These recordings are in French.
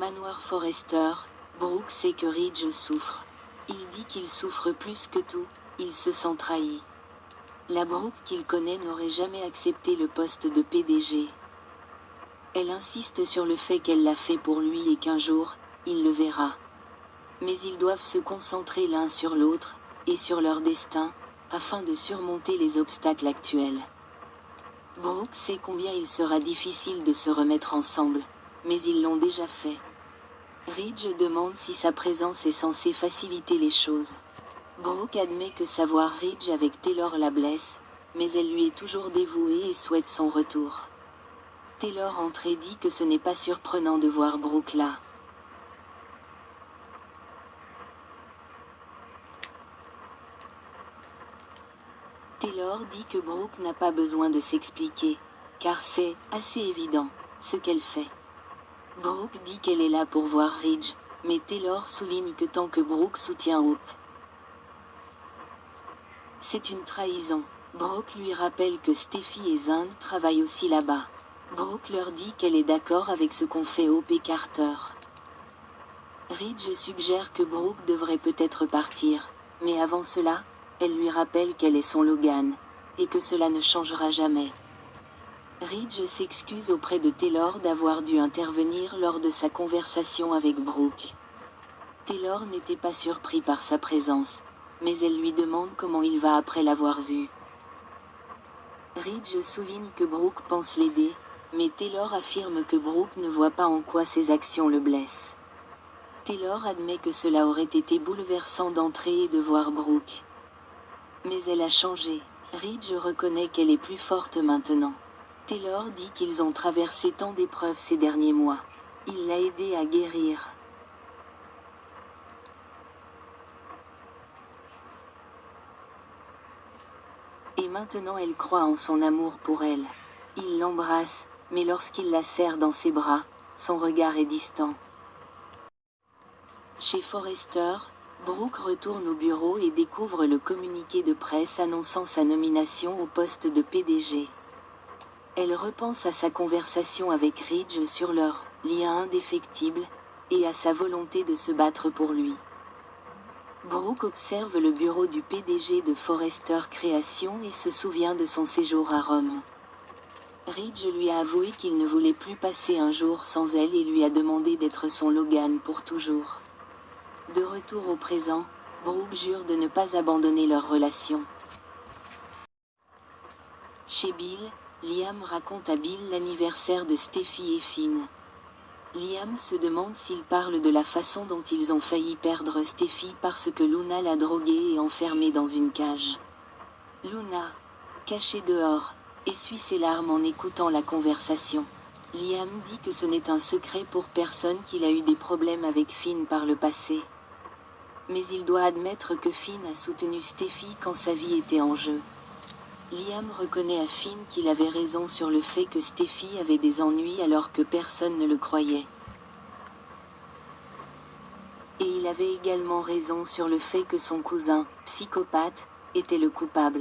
manoir Forrester, Brooke sait que Ridge souffre. Il dit qu'il souffre plus que tout, il se sent trahi. La Brooke qu'il connaît n'aurait jamais accepté le poste de PDG. Elle insiste sur le fait qu'elle l'a fait pour lui et qu'un jour, il le verra. Mais ils doivent se concentrer l'un sur l'autre, et sur leur destin, afin de surmonter les obstacles actuels. Brooke sait combien il sera difficile de se remettre ensemble, mais ils l'ont déjà fait. Ridge demande si sa présence est censée faciliter les choses. Brooke admet que savoir Ridge avec Taylor la blesse, mais elle lui est toujours dévouée et souhaite son retour. Taylor entre et dit que ce n'est pas surprenant de voir Brooke là. Taylor dit que Brooke n'a pas besoin de s'expliquer, car c'est assez évident ce qu'elle fait. Brooke dit qu'elle est là pour voir Ridge, mais Taylor souligne que tant que Brooke soutient Hope, c'est une trahison. Brooke lui rappelle que Steffi et Zund travaillent aussi là-bas. Brooke leur dit qu'elle est d'accord avec ce qu'ont fait Hope et Carter. Ridge suggère que Brooke devrait peut-être partir, mais avant cela, elle lui rappelle qu'elle est son Logan, et que cela ne changera jamais. Ridge s'excuse auprès de Taylor d'avoir dû intervenir lors de sa conversation avec Brooke. Taylor n'était pas surpris par sa présence, mais elle lui demande comment il va après l'avoir vu. Ridge souligne que Brooke pense l'aider, mais Taylor affirme que Brooke ne voit pas en quoi ses actions le blessent. Taylor admet que cela aurait été bouleversant d'entrer et de voir Brooke. Mais elle a changé. Ridge reconnaît qu'elle est plus forte maintenant. Taylor dit qu'ils ont traversé tant d'épreuves ces derniers mois. Il l'a aidée à guérir. Et maintenant elle croit en son amour pour elle. Il l'embrasse, mais lorsqu'il la serre dans ses bras, son regard est distant. Chez Forrester, Brooke retourne au bureau et découvre le communiqué de presse annonçant sa nomination au poste de PDG. Elle repense à sa conversation avec Ridge sur leur lien indéfectible, et à sa volonté de se battre pour lui. Brooke observe le bureau du PDG de Forrester Création et se souvient de son séjour à Rome. Ridge lui a avoué qu'il ne voulait plus passer un jour sans elle et lui a demandé d'être son Logan pour toujours. De retour au présent, Brooke jure de ne pas abandonner leur relation. Chez Bill, Liam raconte à Bill l'anniversaire de Steffi et Finn. Liam se demande s'ils parlent de la façon dont ils ont failli perdre Steffi parce que Luna l'a droguée et enfermée dans une cage. Luna, cachée dehors, essuie ses larmes en écoutant la conversation. Liam dit que ce n'est un secret pour personne qu'il a eu des problèmes avec Finn par le passé. Mais il doit admettre que Finn a soutenu Steffi quand sa vie était en jeu. Liam reconnaît à Finn qu'il avait raison sur le fait que Steffi avait des ennuis alors que personne ne le croyait. Et il avait également raison sur le fait que son cousin, psychopathe, était le coupable.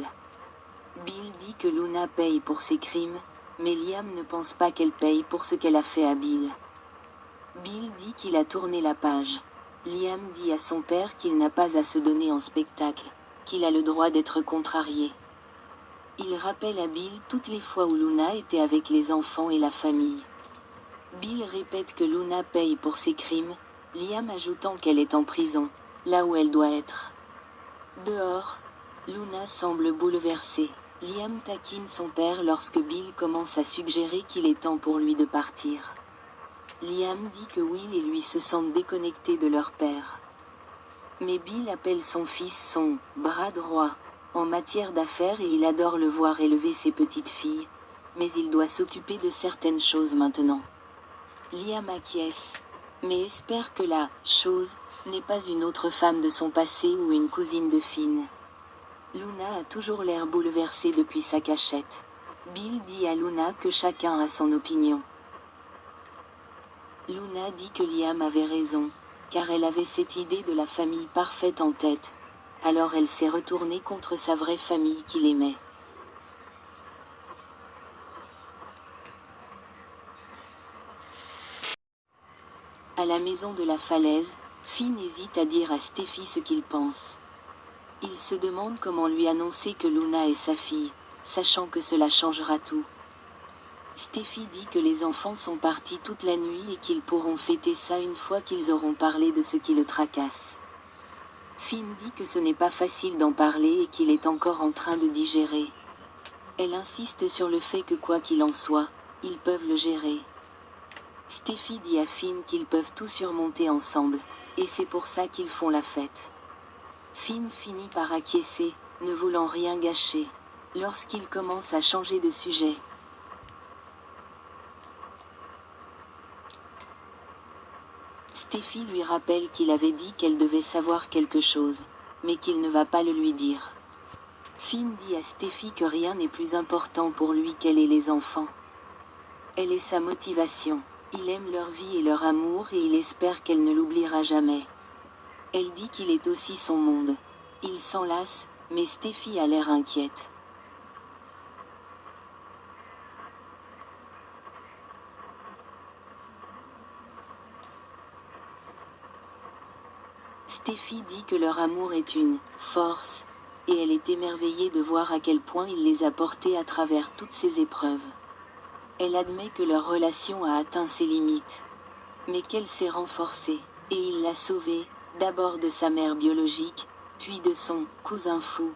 Bill dit que Luna paye pour ses crimes, mais Liam ne pense pas qu'elle paye pour ce qu'elle a fait à Bill. Bill dit qu'il a tourné la page. Liam dit à son père qu'il n'a pas à se donner en spectacle, qu'il a le droit d'être contrarié. Il rappelle à Bill toutes les fois où Luna était avec les enfants et la famille. Bill répète que Luna paye pour ses crimes, Liam ajoutant qu'elle est en prison, là où elle doit être. Dehors, Luna semble bouleversée. Liam taquine son père lorsque Bill commence à suggérer qu'il est temps pour lui de partir. Liam dit que Will et lui se sentent déconnectés de leur père. Mais Bill appelle son fils son « bras droit » en matière d'affaires et il adore le voir élever ses petites filles, mais il doit s'occuper de certaines choses maintenant. Liam acquiesce, mais espère que la « chose » n'est pas une autre femme de son passé ou une cousine de Finn. Luna a toujours l'air bouleversée depuis sa cachette. Bill dit à Luna que chacun a son opinion. Luna dit que Liam avait raison, car elle avait cette idée de la famille parfaite en tête. Alors elle s'est retournée contre sa vraie famille qu'il aimait. À la maison de la falaise, Finn hésite à dire à Steffi ce qu'il pense. Il se demande comment lui annoncer que Luna est sa fille, sachant que cela changera tout. Steffi dit que les enfants sont partis toute la nuit et qu'ils pourront fêter ça une fois qu'ils auront parlé de ce qui le tracasse. Finn dit que ce n'est pas facile d'en parler et qu'il est encore en train de digérer. Elle insiste sur le fait que quoi qu'il en soit, ils peuvent le gérer. Steffi dit à Finn qu'ils peuvent tout surmonter ensemble, et c'est pour ça qu'ils font la fête. Finn finit par acquiescer, ne voulant rien gâcher, lorsqu'il commence à changer de sujet. Steffi lui rappelle qu'il avait dit qu'elle devait savoir quelque chose, mais qu'il ne va pas le lui dire. Finn dit à Steffi que rien n'est plus important pour lui qu'elle et les enfants. Elle est sa motivation. Il aime leur vie et leur amour et il espère qu'elle ne l'oubliera jamais. Elle dit qu'il est aussi son monde. Il s'en lasse, mais Steffi a l'air inquiète. Steffi dit que leur amour est une force, et elle est émerveillée de voir à quel point il les a portés à travers toutes ces épreuves. Elle admet que leur relation a atteint ses limites, mais qu'elle s'est renforcée, et il l'a sauvée, d'abord de sa mère biologique, puis de son cousin fou.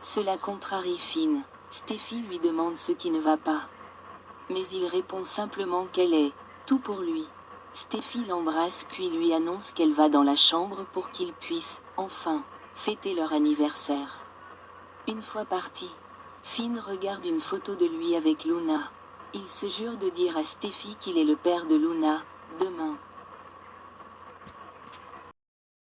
Cela contrarie Finn. Steffi lui demande ce qui ne va pas. Mais il répond simplement qu'elle est tout pour lui. Steffi l'embrasse puis lui annonce qu'elle va dans la chambre pour qu'ils puissent, enfin, fêter leur anniversaire. Une fois parti, Finn regarde une photo de lui avec Luna. Il se jure de dire à Steffi qu'il est le père de Luna, demain.